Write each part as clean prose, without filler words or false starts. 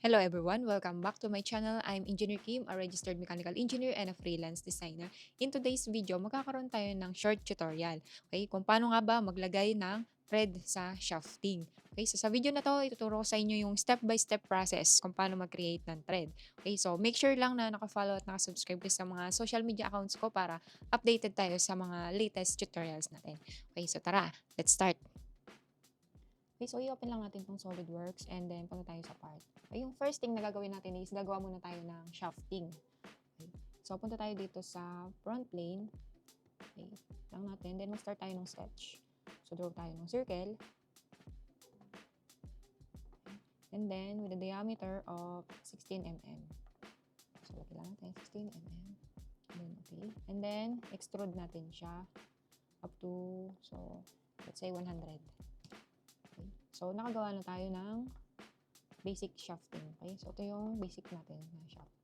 Hello everyone, welcome back to my channel. I'm Engineer Kim, a registered mechanical engineer and a freelance designer. In today's video, magkakaroon tayo ng short tutorial. Okay, kung paano nga ba maglagay ng thread sa shafting. Okay, so sa video na to, ituturo ko sa inyo yung step-by-step process kung paano mag-create ng thread. Okay, so make sure lang na naka-follow at naka-subscribe kayo sa mga social media accounts ko para updated tayo sa mga latest tutorials natin. Okay, so tara, let's start. Okay, so i-open lang natin itong SolidWorks and then punta tayo sa part. Okay, yung first thing na gagawin natin is gagawa muna tayo ng shafting. Okay, so punta tayo dito sa front plane. Okay, lang natin. Then mag-start tayo ng sketch. So draw tayo ng circle. And then with a diameter of 16 mm. So laki lang natin, 16 mm. And then okay. And then extrude natin siya up to, so let's say 100. Okay. So, nakagawa na tayo ng basic shafting. Okay? So, ito yung basic natin na shaft.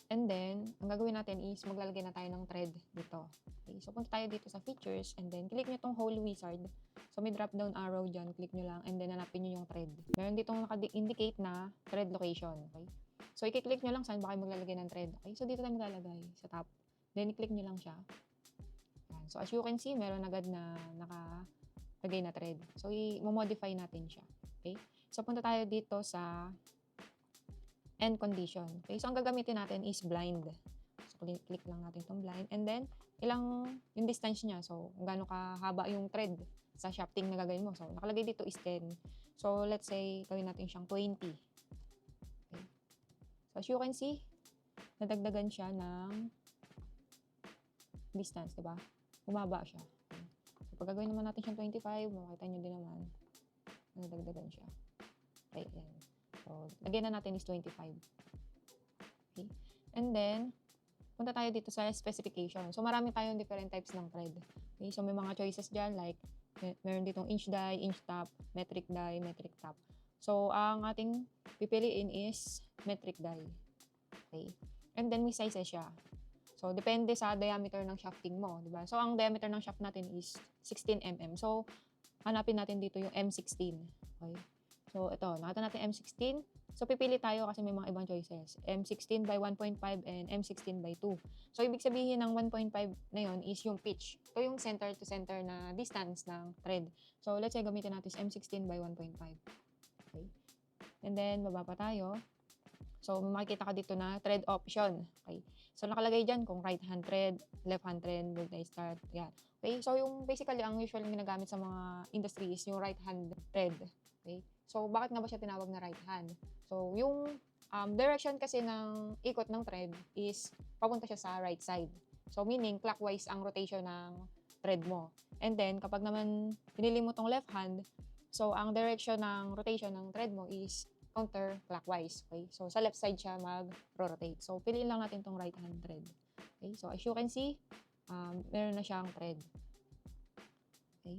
And then, ang gagawin natin is maglalagay na tayo ng thread dito. Okay? So, punta tayo dito sa features and then click nyo itong hole wizard. So, may drop down arrow dyan. Click nyo lang and then hanapin nyo yung thread. Meron ditong naka-indicate na thread location. Okay? So, i-click nyo lang saan ba kayo maglalagay ng thread. Okay? So, dito tayo maglalagay sa top. Then, i-click nyo lang siya. Yan. So, as you can see, meron agad na lagay na thread. So, i-modify natin siya. Okay? So, punta tayo dito sa end condition. Okay? So, ang gagamitin natin is blind. So, click lang natin itong blind. And then, yung distance niya. So, kung gaano kahaba yung thread sa shafting na gagawin mo. So, nakalagay dito is 10. So, let's say, gawin natin siyang 20. Okay? So, as you can see, nadagdagan siya ng distance, diba? Bumaba siya. Pag gagawin naman natin siyang 25, makikita nyo din naman, nadagdagan siya. Okay, yan. So, lagyan na natin is 25. Okay. And then, punta tayo dito sa specification. So, marami tayong different types ng thread. Okay, so may mga choices dyan, like, meron ditong inch die, inch top, metric die, metric top. So, ang ating pipiliin is metric die. Okay. And then, may sizes siya. So, depende sa diameter ng shafting mo, di ba? So, ang diameter ng shaft natin is 16 mm. So, hanapin natin dito yung M16. Okay? So, ito, nakita natin M16. So, pipili tayo kasi may mga ibang choices. M16 by 1.5 and M16 by 2. So, ibig sabihin ng 1.5 na yon is yung pitch. Ito yung center to center na distance ng thread. So, let's say gamitin natin is M16 by 1.5. Okay? And then, baba pa tayo. So, makikita ka dito na thread option. Okay. So, nakalagay dyan kung right hand thread, left hand thread, multi-start. Yan. Okay. So, yung basically, ang usual ginagamit sa mga industry is yung right hand thread. Okay. So, bakit nga ba siya tinawag na right hand? So, yung direction kasi ng ikot ng thread is papunta siya sa right side. So, meaning, clockwise ang rotation ng thread mo. And then, kapag naman pinili mo tong left hand, so, ang direction ng rotation ng thread mo is counterclockwise. Okay? So, sa left side siya mag-rotate. So, piliin lang natin tong right hand thread. Okay? So, as you can see, meron na siyang thread. Okay?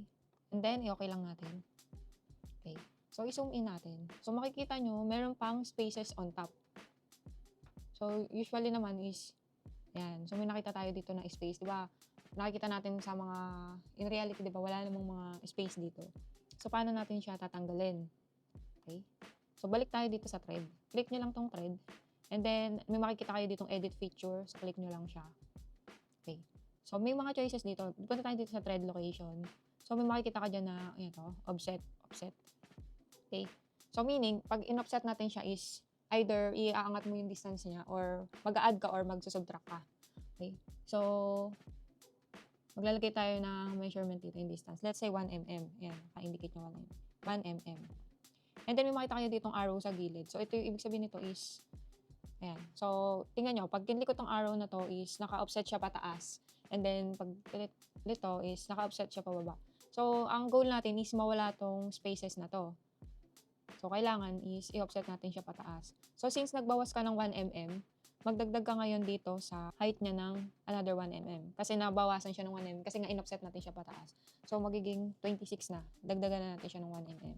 And then, i-okay lang natin. Okay? So, i-zoom in natin. So, makikita nyo, meron pang spaces on top. So, usually naman is, yan. So, may nakita tayo dito na space. Diba? Nakikita natin sa mga, in reality, diba, wala namang mga space dito. So, paano natin siya tatanggalin? Okay? So, balik tayo dito sa thread. Click nyo lang tong thread. And then, may makikita kayo ditong edit feature. So, click nyo lang siya. Okay. So, may mga choices dito. Punta tayo dito sa thread location. So, may makikita ka dyan na, ito, offset. Okay. So, meaning, pag in-offset natin siya is, either iaangat mo yung distance niya or mag-a-add ka or mag-subtract ka. Okay. So, maglalagay tayo ng measurement dito yung distance. Let's say 1 mm. Yan, naka-indicate nyo 1 mm. And then, may makita kayo ditong arrow sa gilid. So, ito yung ibig sabihin nito is, ayan. So, tingnan nyo, pag kinlik ko tong arrow na to is, naka-offset siya pataas. And then, pag kilit to is, naka-offset siya pababa. So, ang goal natin is mawala tong spaces na to. So, kailangan is, i-offset natin siya pataas. So, since nagbawas ka ng 1 mm, magdagdag ka ngayon dito sa height niya ng another 1 mm. Kasi nabawasan siya ng 1 mm, kasi nga in-offset natin siya pataas. So, magiging 26 na. Dagdagan na natin siya ng 1 mm.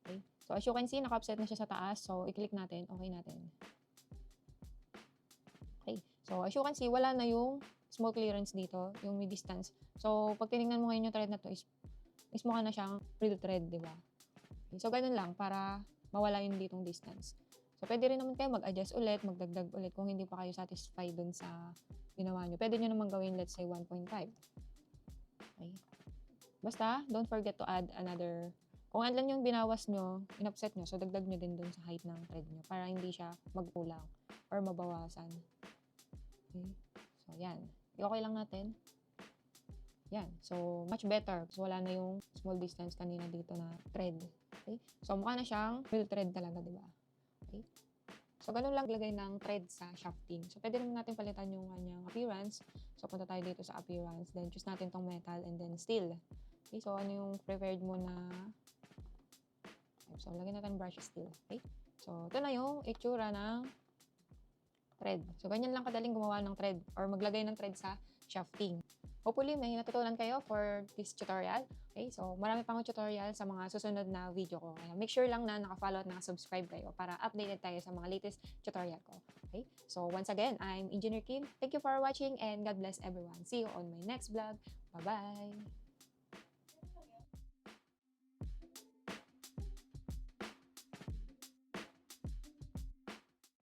Okay? So, as you can see, naka-offset na siya sa taas. So, i-click natin. Okay natin. Okay. So, as you can see, wala na yung small clearance dito, yung may distance. So, pag tinignan mo ngayon yung thread na to is mukha na siyang real thread, di ba? Okay. So, ganun lang para mawala yung ditong distance. So, pwede rin naman kayo mag-adjust ulit, magdagdag ulit kung hindi pa kayo satisfied dun sa ginawa nyo. Pwede nyo naman gawin, let's say, 1.5. Okay. Basta, don't forget to add another, kung ilan yung binawas nyo, in-offset nyo, so dagdag nyo din dun sa height ng thread nyo para hindi siya magkulang or mabawasan. Okay. So, yan. Okay lang natin. Yan. So, much better. So, wala na yung small distance kanina dito na thread. Okay. So, mukha na siyang real thread talaga, di ba? Okay. So, ganun lang lagay ng thread sa shafting. So, pwede naman natin palitan yung kanyang appearance. So, punta tayo dito sa appearance. Then, choose natin tong metal and then steel. Okay. So, ano yung preferred mo na... So, lagyan natin brush steel. Okay. So, ito na yung itsura ng thread. So, ganyan lang kadaling gumawa ng thread or maglagay ng thread sa shafting. Hopefully, may natutunan kayo for this tutorial. Okay, so marami pang tutorial sa mga susunod na video ko. Kaya make sure lang na naka-follow at naka-subscribe kayo para updated tayo sa mga latest tutorial ko. Okay, so once again, I'm Engineer Kim. Thank you for watching and God bless everyone. See you on my next vlog. Bye-bye!